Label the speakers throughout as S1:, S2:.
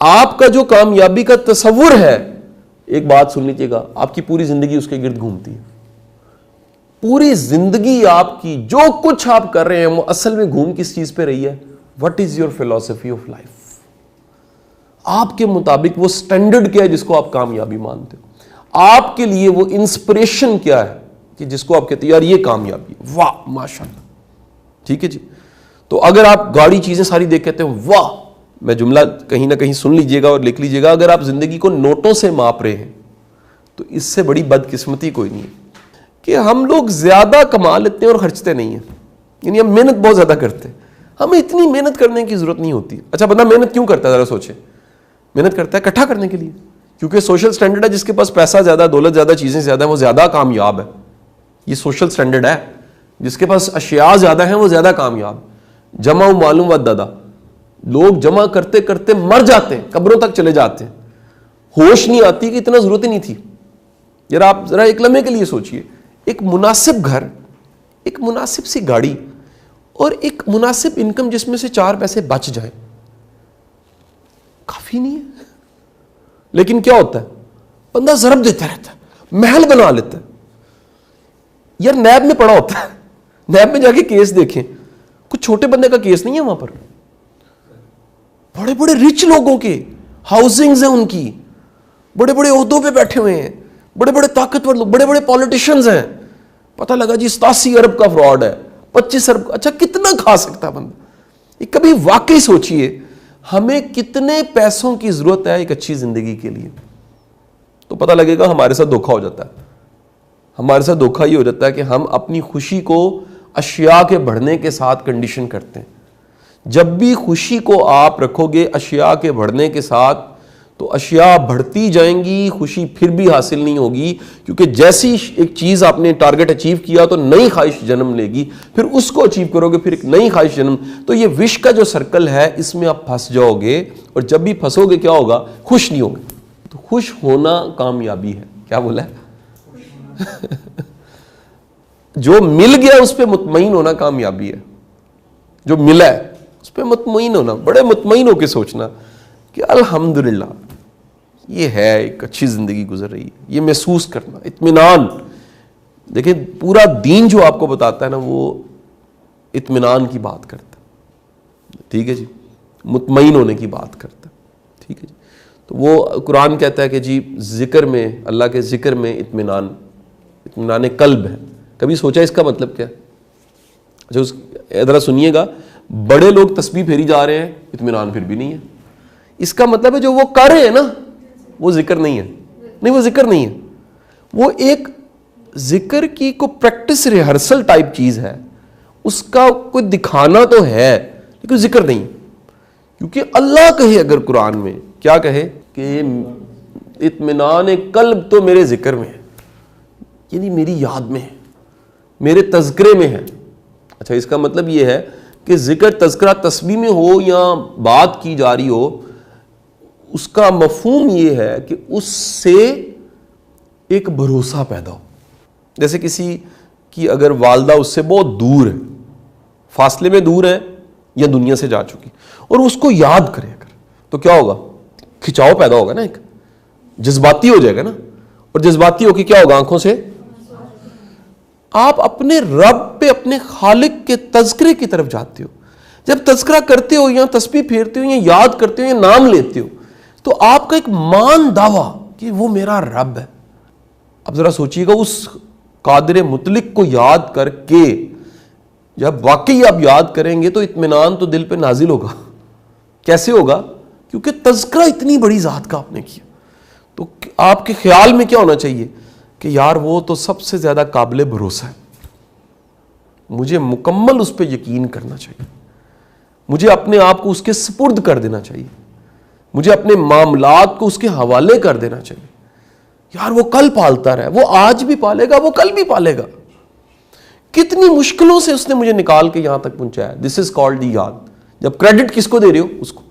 S1: آپ کا جو کامیابی کا تصور ہے، ایک بات سن لیجیے گا، آپ کی پوری زندگی اس کے گرد گھومتی ہے. پوری زندگی آپ کی جو کچھ آپ کر رہے ہیں وہ اصل میں گھوم کس چیز پہ رہی ہے؟ What is your philosophy of life? آپ کے مطابق وہ سٹینڈرڈ کیا ہے جس کو آپ کامیابی مانتے ہو؟ آپ کے لیے وہ انسپریشن کیا ہے کہ جس کو آپ کہتے ہیں یار یہ کامیابی، واہ ماشاءاللہ. ٹھیک ہے جی. تو اگر آپ گاڑی چیزیں ساری دیکھ کہتے ہیں واہ، میں جملہ کہیں نہ کہیں سن لیجئے گا اور لکھ لیجئے گا، اگر آپ زندگی کو نوٹوں سے ماپ رہے ہیں تو اس سے بڑی بدقسمتی کوئی نہیں ہے کہ ہم لوگ زیادہ کما لیتے ہیں اور خرچتے نہیں ہیں. یعنی ہم محنت بہت زیادہ کرتے ہیں، ہمیں اتنی محنت کرنے کی ضرورت نہیں ہوتی. اچھا بندہ محنت کیوں کرتا ہے؟ ذرا سوچیں. محنت کرتا ہے اکٹھا کرنے کے لیے، کیونکہ سوشل سٹینڈرڈ ہے جس کے پاس پیسہ زیادہ، دولت زیادہ، چیزیں زیادہ ہیں وہ زیادہ کامیاب ہے. یہ سوشل سٹینڈرڈ ہے. جس کے پاس اشیاء زیادہ ہیں وہ زیادہ کامیاب. جمع و معلوم و دادا، لوگ جمع کرتے کرتے مر جاتے ہیں، قبروں تک چلے جاتے ہیں، ہوش نہیں آتی کہ اتنا ضرورت ہی نہیں تھی. یار آپ ذرا ایک لمحے کے لیے سوچئے، ایک مناسب گھر، ایک مناسب سی گاڑی اور ایک مناسب انکم جس میں سے 4 پیسے بچ جائیں، کافی نہیں ہے. لیکن کیا ہوتا ہے؟ بندہ ضرب دیتا رہتا ہے، محل بنا لیتا ہے. یار نیب میں پڑا ہوتا ہے، نیب میں جا کے کیس دیکھیں، کچھ چھوٹے بندے کا کیس نہیں ہے وہاں پر. بڑے بڑے رچ لوگوں کے ہاؤسنگز ہیں، ان کی بڑے بڑے عہدوں پہ بیٹھے ہوئے ہیں، بڑے بڑے طاقتور لوگ، بڑے بڑے پولیٹیشنز ہیں. پتہ لگا جی 87 ارب کا فراڈ ہے، 25 ارب. اچھا کتنا کھا سکتا ہے بندہ؟ یہ کبھی واقعی سوچئے ہمیں کتنے پیسوں کی ضرورت ہے ایک اچھی زندگی کے لیے؟ تو پتہ لگے گا ہمارے ساتھ دھوکا ہو جاتا ہے. ہمارے ساتھ دھوکا یہ ہو جاتا ہے کہ ہم اپنی خوشی کو اشیاء کے بڑھنے کے ساتھ کنڈیشن کرتے ہیں. جب بھی خوشی کو آپ رکھو گے اشیاء کے بڑھنے کے ساتھ تو اشیاء بڑھتی جائیں گی، خوشی پھر بھی حاصل نہیں ہوگی. کیونکہ جیسی ایک چیز آپ نے ٹارگٹ اچیو کیا تو نئی خواہش جنم لے گی، پھر اس کو اچیو کرو گے، پھر ایک نئی خواہش جنم. تو یہ وش کا جو سرکل ہے اس میں آپ پھنس جاؤ گے، اور جب بھی پھنسو گے کیا ہوگا؟ خوش نہیں ہوگے. تو خوش ہونا کامیابی ہے. کیا بولا ہے؟ جو مل گیا اس پہ مطمئن ہونا کامیابی ہے. جو ملا ہے اس پہ مطمئن ہونا، بڑے مطمئن ہو کے سوچنا کہ الحمدللہ یہ ہے، ایک اچھی زندگی گزر رہی ہے، یہ محسوس کرنا، اطمینان. دیکھیں پورا دین جو آپ کو بتاتا ہے نا وہ اطمینان کی بات کرتا ہے. ٹھیک ہے جی، مطمئن ہونے کی بات کرتا ہے. ٹھیک ہے جی. تو وہ قرآن کہتا ہے کہ جی ذکر میں، اللہ کے ذکر میں اطمینان قلب ہے. کبھی سوچا اس کا مطلب کیا؟ اچھا ذرا سنیے گا، بڑے لوگ تسبیح پھیری جا رہے ہیں، اطمینان پھر بھی نہیں ہے. اس کا مطلب ہے جو وہ کر رہے ہیں نا وہ ذکر نہیں ہے. نہیں وہ ذکر نہیں ہے، وہ ایک ذکر کی کو پریکٹس ریہرسل ٹائپ چیز ہے. اس کا کوئی دکھانا تو ہے لیکن ذکر نہیں. کیونکہ اللہ کہے اگر قرآن میں کیا کہے کہ اطمینان قلب تو میرے ذکر میں ہے، یعنی میری یاد میں ہے، میرے تذکرے میں ہے. اچھا اس کا مطلب یہ ہے کہ ذکر تذکرہ تسبیح میں ہو یا بات کی جا رہی ہو، اس کا مفہوم یہ ہے کہ اس سے ایک بھروسہ پیدا ہو. جیسے کسی کی اگر والدہ اس سے بہت دور ہے، فاصلے میں دور ہے یا دنیا سے جا چکی، اور اس کو یاد کرے اگر، تو کیا ہوگا؟ کھچاؤ پیدا ہوگا نا، ایک جذباتی ہو جائے گا نا. اور جذباتی ہو کے کیا ہوگا؟ آنکھوں سے آپ اپنے رب پہ، اپنے خالق کے تذکرے کی طرف جاتے ہو. جب تذکرہ کرتے ہو یا تسبیح پھیرتے ہو یا یاد کرتے ہو یا نام لیتے ہو تو آپ کا ایک مان دعویٰ کہ وہ میرا رب ہے. اب ذرا سوچیے گا اس قادر مطلق کو یاد کر کے جب واقعی آپ یاد کریں گے تو اطمینان تو دل پہ نازل ہوگا. کیسے ہوگا؟ کیونکہ تذکرہ اتنی بڑی ذات کا آپ نے کیا. تو آپ کے خیال میں کیا ہونا چاہیے کہ یار وہ تو سب سے زیادہ قابل بھروسہ ہے، مجھے مکمل اس پہ یقین کرنا چاہیے، مجھے اپنے آپ کو اس کے سپرد کر دینا چاہیے، مجھے اپنے معاملات کو اس کے حوالے کر دینا چاہیے. یار وہ کل پالتا رہا ہے، وہ آج بھی پالے گا، وہ کل بھی پالے گا. کتنی مشکلوں سے اس نے مجھے نکال کے یہاں تک پہنچایا. دس از کالڈ دی یاد. جب کریڈٹ کس کو دے رہے ہو؟ اس کو.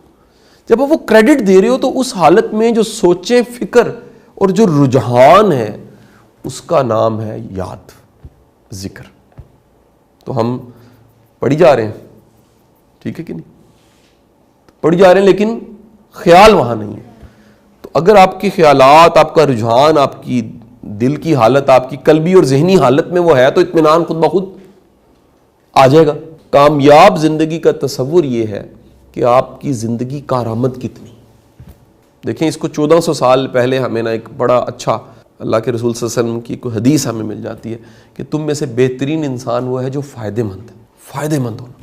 S1: جب وہ کریڈٹ دے رہے ہو تو اس حالت میں جو سوچیں، فکر اور جو رجحان ہے اس کا نام ہے یاد، ذکر. تو ہم پڑھی جا رہے ہیں، ٹھیک ہے کہ نہیں؟ پڑھی جا رہے ہیں لیکن خیال وہاں نہیں ہے. تو اگر آپ کے خیالات, آپ کا رجحان, آپ کی دل کی حالت, آپ کی قلبی اور ذہنی حالت میں وہ ہے تو اطمینان خود بخود آ جائے گا. کامیاب زندگی کا تصور یہ ہے کہ آپ کی زندگی کارآمد کتنی. دیکھیں اس کو 1400 سال پہلے ہمیں نا ایک بڑا اچھا اللہ کے رسول صلی اللہ علیہ وسلم کی کوئی حدیث ہمیں مل جاتی ہے کہ تم میں سے بہترین انسان وہ ہے جو فائدہ مند ہے. فائدہ مند ہونا,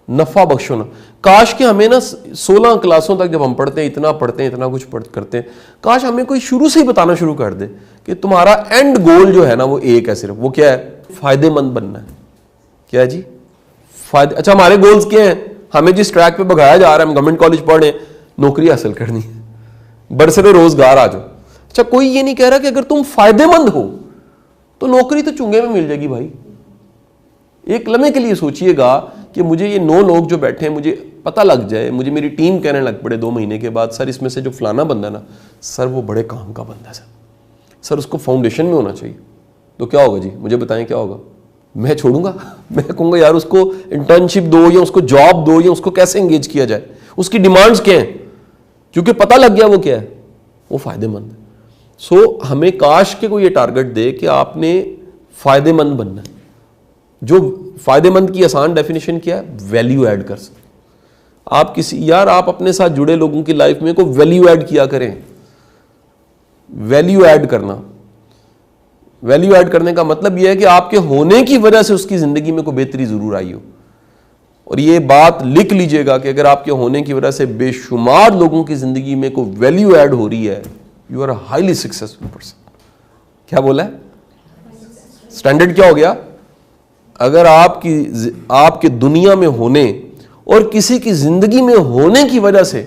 S1: نفع بخش ہونا. کاش کہ ہمیں نا 16 کلاسوں تک جب ہم پڑھتے ہیں, اتنا کچھ کرتے ہیں, کاش ہمیں کوئی شروع سے ہی بتانا شروع کر دے کہ تمہارا اینڈ گول جو ہے نا وہ ایک ہے صرف. وہ کیا ہے؟ فائدہ مند بننا ہے. کیا جی؟ اچھا ہمارے گولز کیا ہیں؟ ہمیں جس ٹریک پہ بگایا جا رہا ہے, ہم گورنمنٹ کالج پڑھ رہے ہیں, نوکری حاصل کرنی ہے, برسر روزگار آ جاؤ. اچھا کوئی یہ نہیں کہہ رہا کہ اگر تم فائدہ مند ہو تو نوکری تو چنگے میں مل جائے گی بھائی. ایک لمحے کے لیے سوچئے گا کہ مجھے یہ 9 لوگ جو بیٹھے ہیں, مجھے پتہ لگ جائے, مجھے میری ٹیم کہنے لگ پڑے 2 مہینے کے بعد, سر اس میں سے جو فلانا بندہ نا سر وہ بڑے کام کا بندہ ہے سر اس کو فاؤنڈیشن میں ہونا چاہیے. تو کیا ہوگا جی؟ مجھے بتائیں کیا ہوگا؟ میں چھوڑوں گا؟ میں کہوں گا یار اس کو انٹرنشپ دو, یا اس کو جاب دو, یا اس کو کیسے انگیج کیا جائے, اس کی ڈیمانڈز کیا ہیں, کیونکہ پتہ لگ گیا وہ کیا ہے, وہ فائدہ مند ہے. سو ہمیں کاش کے کوئی یہ ٹارگٹ دے کہ آپ نے فائدہ مند بننا ہے. جو فائدہ مند کی آسان ڈیفینیشن کیا ہے؟ ویلیو ایڈ کر سکتے. آپ آپ اپنے ساتھ جڑے لوگوں کی لائف میں کوئی ویلیو ایڈ کیا کریں. ویلیو ایڈ کرنا, ویلیو ایڈ کرنے کا مطلب یہ ہے کہ آپ کے ہونے کی وجہ سے اس کی زندگی میں کوئی بہتری ضرور آئی ہو. اور یہ بات لکھ لیجئے گا کہ اگر آپ کے ہونے کی وجہ سے بے شمار لوگوں کی زندگی میں کوئی ویلیو ایڈ ہو رہی ہے, you are a highly successful person. کیا بولا ہے؟ اسٹینڈرڈ کیا ہو گیا؟ اگر آپ کے دنیا میں ہونے اور کسی کی زندگی میں ہونے کی وجہ سے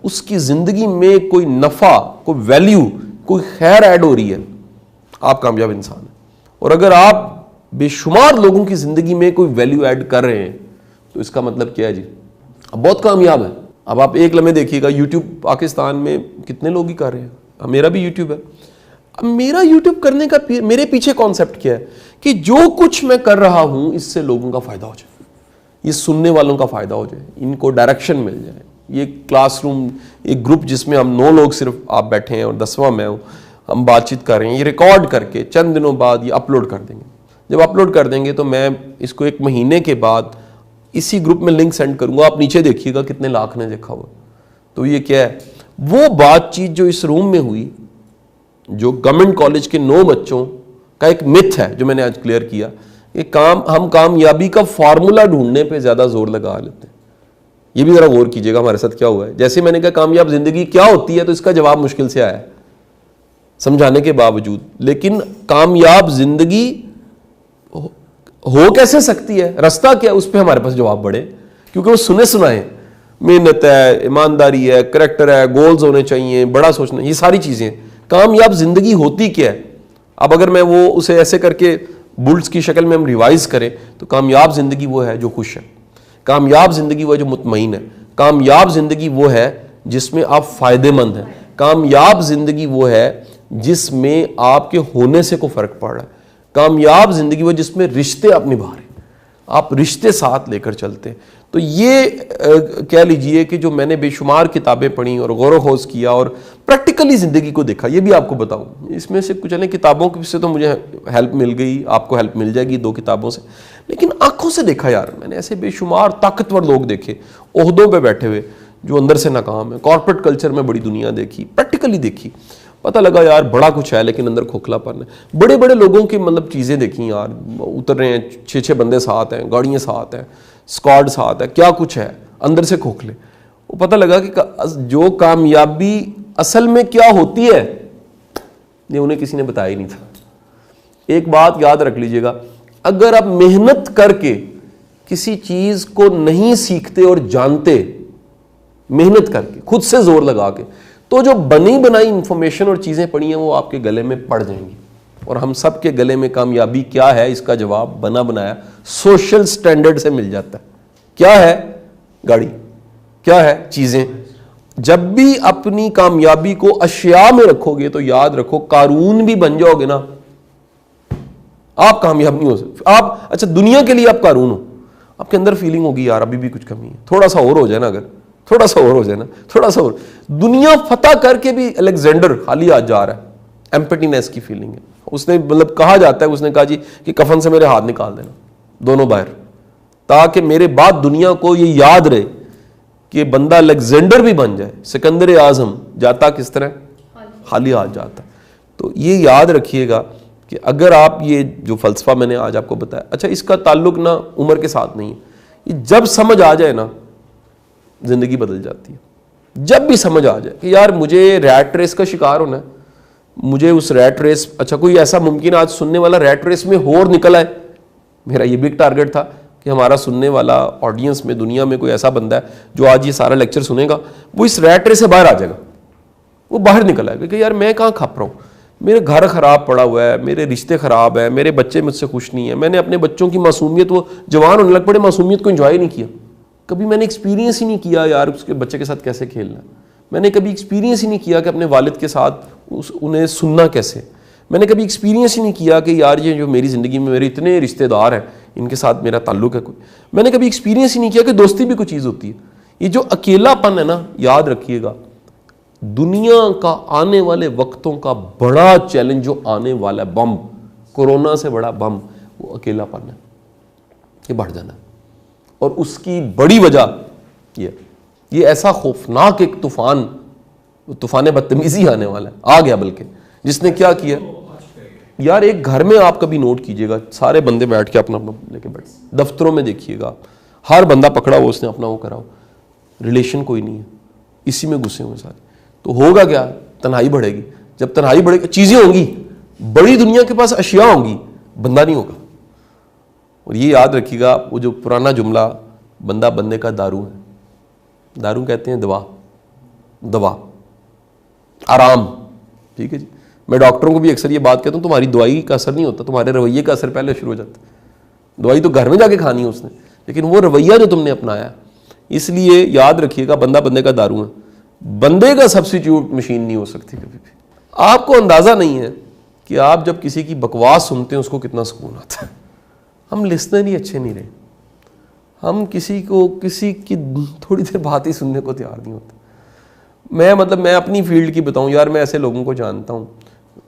S1: اس کی زندگی میں کوئی نفع, کوئی ویلیو, کوئی خیر ایڈ ہو رہی ہے, آپ کامیاب انسان ہیں. اور اگر آپ بے شمار لوگوں کی زندگی میں کوئی ویلیو ایڈ کر رہے ہیں تو اس کا مطلب کیا ہے جی؟ اب بہت کامیاب ہے. اب آپ ایک لمحے دیکھیے گا, یوٹیوب پاکستان میں کتنے لوگ ہی کر رہے ہیں. اب میرا بھی یوٹیوب ہے. اب میرا یوٹیوب کرنے کا میرے پیچھے کانسیپٹ کیا ہے کہ جو کچھ میں کر رہا ہوں اس سے لوگوں کا فائدہ ہو جائے, یہ سننے والوں کا فائدہ ہو جائے, ان کو ڈائریکشن مل جائے. یہ کلاس روم, ایک گروپ جس میں ہم 9 لوگ صرف آپ بیٹھے ہیں اور 10واں میں ہوں, ہم بات چیت کر رہے ہیں, یہ ریکارڈ کر کے چند دنوں بعد یہ اپلوڈ کر دیں گے. جب اپلوڈ کر دیں گے تو میں اس کو 1 مہینے کے بعد اسی گروپ میں لنک سینڈ کروں گا. آپ نیچے دیکھیے گا کتنے لاکھ نے دیکھا ہوا. تو یہ کیا ہے؟ وہ بات چیت جو اس روم میں ہوئی, جو گورنمنٹ کالج کے 9 بچوں کا ایک متھ ہے جو میں نے آج کلیئر کیا کہ ہم کامیابی کا فارمولا ڈھونڈنے پہ زیادہ زور لگا لیتے ہیں. یہ بھی ذرا غور کیجئے گا ہمارے ساتھ کیا ہوا ہے. جیسے میں نے کہا کامیاب زندگی کیا ہوتی ہے, تو اس کا جواب مشکل سے آیا ہے سمجھانے کے باوجود. لیکن کامیاب زندگی ہو کیسے سکتی ہے, رستہ کیا, اس پہ ہمارے پاس جواب بڑے, کیونکہ وہ سنے سنائے. محنت ہے, ایمانداری ہے, کریکٹر ہے, گولز ہونے چاہیے, بڑا سوچنا, یہ ساری چیزیں. کامیاب زندگی ہوتی کیا ہے؟ اب اگر میں وہ اسے ایسے کر کے بلٹس کی شکل میں ہم ریوائز کریں تو کامیاب زندگی وہ ہے جو خوش ہے. کامیاب زندگی وہ ہے جو مطمئن ہے. کامیاب زندگی وہ ہے جس میں آپ فائدہ مند ہیں. کامیاب زندگی وہ ہے جس میں آپ کے ہونے سے کوئی فرق پڑ رہا ہے. کامیاب زندگی وہ جس میں رشتے آپ نبھا رہے ہیں, آپ رشتے ساتھ لے کر چلتے ہیں. تو یہ کہہ لیجئے کہ جو میں نے بے شمار کتابیں پڑھی اور غور و خوض کیا اور پریکٹیکلی زندگی کو دیکھا, یہ بھی آپ کو بتاؤں. اس میں سے کچھ کتابوں سے تو مجھے ہیلپ مل گئی, آپ کو ہیلپ مل جائے گی 2 کتابوں سے, لیکن آنکھوں سے دیکھا یار میں نے. ایسے بے شمار طاقتور لوگ دیکھے عہدوں پہ بیٹھے ہوئے جو اندر سے ناکام ہے. کارپوریٹ کلچر میں بڑی دنیا دیکھی, پریکٹیکلی دیکھی, پتہ لگا یار بڑا کچھ ہے لیکن اندر کھوکھلا پن ہے. بڑے بڑے لوگوں کی مطلب چیزیں دیکھی یار, اتر رہے ہیں 6 بندے ساتھ ہیں, گاڑیاں ساتھ ہیں, اسکواڈ ساتھ ہے, کیا کچھ ہے, اندر سے کھوکھلے. وہ پتہ لگا کہ جو کامیابی اصل میں کیا ہوتی ہے یہ انہیں کسی نے بتایا ہی نہیں تھا. ایک بات یاد رکھ لیجئے گا, اگر آپ محنت کر کے کسی چیز کو نہیں سیکھتے اور جانتے, محنت کر کے خود سے زور لگا کے, تو جو بنی بنائی انفارمیشن اور چیزیں پڑھی ہیں وہ آپ کے گلے میں پڑ جائیں گی. اور ہم سب کے گلے میں کامیابی کیا ہے اس کا جواب بنا بنایا سوشل سٹینڈرڈ سے مل جاتا ہے. کیا ہے؟ گاڑی. کیا ہے؟ چیزیں. جب بھی اپنی کامیابی کو اشیاء میں رکھو گے تو یاد رکھو قارون بھی بن جاؤ گے نا, آپ کامیاب نہیں ہو سکتے. آپ اچھا دنیا کے لیے آپ قارون ہو, آپ کے اندر فیلنگ ہوگی یار ابھی بھی کچھ کمی ہے, تھوڑا سا اور ہو جائے نا, اگر تھوڑا سا اور ہو جائے نا, تھوڑا سا اور. دنیا فتح کر کے بھی الیگزینڈر حالی آج جا رہا ہے, ایمپٹینس کی فیلنگ ہے. اس نے مطلب کہا جاتا ہے, اس نے کہا جی کہ کفن سے میرے ہاتھ نکال دینا دونوں باہر, تاکہ میرے بعد دنیا کو یہ یاد رہے کہ بندہ الیگزینڈر بھی بن جائے, سکندر اعظم جاتا کس طرح, خالی ہاتھ جاتا. تو یہ یاد رکھیے گا کہ اگر آپ یہ جو فلسفہ میں نے آج آپ کو بتایا, اچھا اس کا تعلق نہ عمر کے ساتھ نہیں ہے, یہ جب سمجھ آ جائے نا زندگی بدل جاتی ہے. جب بھی سمجھ آ جائے کہ یار مجھے ریٹ ریس کا شکار ہونا ہے, مجھے اس ریٹ ریس, اچھا کوئی ایسا ممکن آج سننے والا ریٹ ریس میں اور نکلا ہے. میرا یہ بھی ایک ٹارگٹ تھا کہ ہمارا سننے والا آڈینس میں دنیا میں کوئی ایسا بندہ ہے جو آج یہ سارا لیکچر سنے گا, وہ اس ریٹ ریس سے باہر آ جائے گا, وہ باہر نکل آئے گا کہ یار میں کہاں کھپ رہا ہوں, میرے گھر خراب پڑا ہوا ہے, میرے رشتے خراب ہیں, میرے بچے مجھ سے خوش نہیں ہیں, میں نے اپنے بچوں کی معصومیت, وہ جوان ہونے لگ پڑے, معصومیت کو انجوائے نہیں کیا, کبھی میں نے ایکسپیرینس ہی نہیں کیا یار اس کے بچے کے ساتھ کیسے کھیلنا, میں نے کبھی ایکسپیرینس ہی نہیں کیا کہ اپنے والد کے ساتھ انہیں سننا کیسے, میں نے کبھی ایکسپیرینس ہی نہیں کیا کہ یار یہ جو میری زندگی میں میرے اتنے رشتہ دار ہیں ان کے ساتھ میرا تعلق ہے کوئی, میں نے کبھی ایکسپیرینس ہی نہیں کیا کہ دوستی بھی کوئی چیز ہوتی ہے. یہ جو اکیلا پن ہے نا, یاد رکھیے گا دنیا کا آنے والے وقتوں کا بڑا چیلنج جو آنے والا ہے, بم, کورونا سے بڑا بم, وہ اکیلا پن ہے, یہ بڑھ جانا ہے. اور اس کی بڑی وجہ یہ ایسا خوفناک ایک طوفان بدتمیزی آنے والا ہے, آ گیا بلکہ, جس نے کیا کیا یار. ایک گھر میں آپ کبھی نوٹ کیجئے گا, سارے بندے بیٹھ کے اپنا لے کے بیٹھ, دفتروں میں دیکھیے گا ہر بندہ پکڑا ہو, اس نے اپنا وہ کرا ہو, ریلیشن کوئی نہیں ہے, اسی میں گھسے ہوئے سارے. تو ہوگا کیا, تنہائی بڑھے گی. جب تنہائی بڑھے گی, چیزیں ہوں گی, بڑی دنیا کے پاس اشیاء ہوں گی, بندہ نہیں ہوگا. اور یہ یاد رکھیے گا, وہ جو پرانا جملہ بندہ بندے کا دارو ہے, دارو کہتے ہیں دوا, آرام, ٹھیک ہے جی. میں ڈاکٹروں کو بھی اکثر یہ بات کہتا ہوں, تمہاری دوائی کا اثر نہیں ہوتا, تمہارے رویے کا اثر پہلے شروع ہو جاتا ہے. دوائی تو گھر میں جا کے کھانی ہے اس نے, لیکن وہ رویہ جو تم نے اپنایا, اس لیے یاد رکھیے گا بندہ بندے کا دارو ہے, بندے کا سبسٹیوٹ مشین نہیں ہو سکتی کبھی بھی. آپ کو اندازہ نہیں ہے کہ آپ جب کسی کی بکواس سنتے ہیں اس کو کتنا سکون آتا ہے. ہم لسنر ہی اچھے نہیں رہے, ہم کسی کی تھوڑی دیر بات ہی سننے کو تیار نہیں ہوتے. میں اپنی فیلڈ کی بتاؤں یار, میں ایسے لوگوں کو جانتا ہوں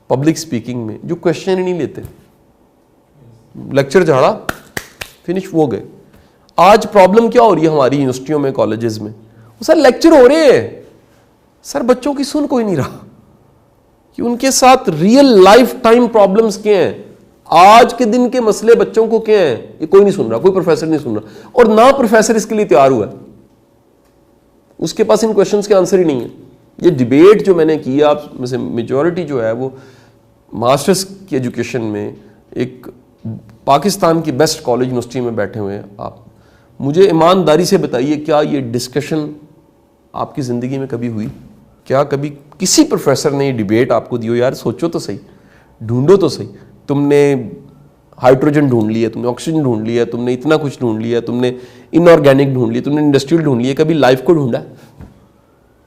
S1: پبلک سپیکنگ میں جو کوشچن ہی نہیں لیتے, لیکچر جھاڑا فنش, وہ گئے. آج پرابلم کیا ہو رہی ہے ہماری یونیورسٹیوں میں, کالجز میں, سر لیکچر ہو رہے ہیں, سر بچوں کی سن کوئی نہیں رہا کہ ان کے ساتھ ریئل لائف ٹائم پرابلمز کیا ہیں, آج کے دن کے مسئلے بچوں کو کیا ہیں, یہ کوئی نہیں سن رہا, کوئی پروفیسر نہیں سن رہا. اور نہ پروفیسر اس کے لیے تیار ہوا ہے, اس کے پاس ان کوشچنس کے آنسر ہی نہیں ہے. یہ ڈیبیٹ جو میں نے کی, آپ میں سے میجورٹی جو ہے وہ ماسٹرز کی ایجوکیشن میں ایک پاکستان کی بیسٹ کالج یونیورسٹی میں بیٹھے ہوئے ہیں. آپ مجھے ایمانداری سے بتائیے, کیا یہ ڈسکشن آپ کی زندگی میں کبھی ہوئی؟ کیا کبھی کسی پروفیسر نے یہ ڈیبیٹ آپ کو دی ہو, یار سوچو تو صحیح, ڈھونڈو تو صحیح, تم نے ہائیڈروجن ڈھونڈ لیا, تم نے آکسیجن ڈھونڈ لیا, تم نے اتنا کچھ ڈھونڈ لیا, تم نے ان آرگینک ڈھونڈ لیا, تم نے انڈسٹریل ڈھونڈ لیا, کبھی لائف کو ڈھونڈا؟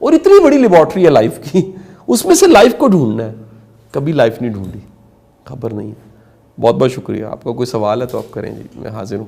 S1: اور اتنی بڑی لیبارٹری ہے لائف کی, اس میں سے لائف کو ڈھونڈنا ہے, کبھی لائف نہیں ڈھونڈی, خبر نہیں ہے. بہت بہت شکریہ. آپ کا کوئی سوال ہے تو آپ کریں جی, میں حاضر ہوں.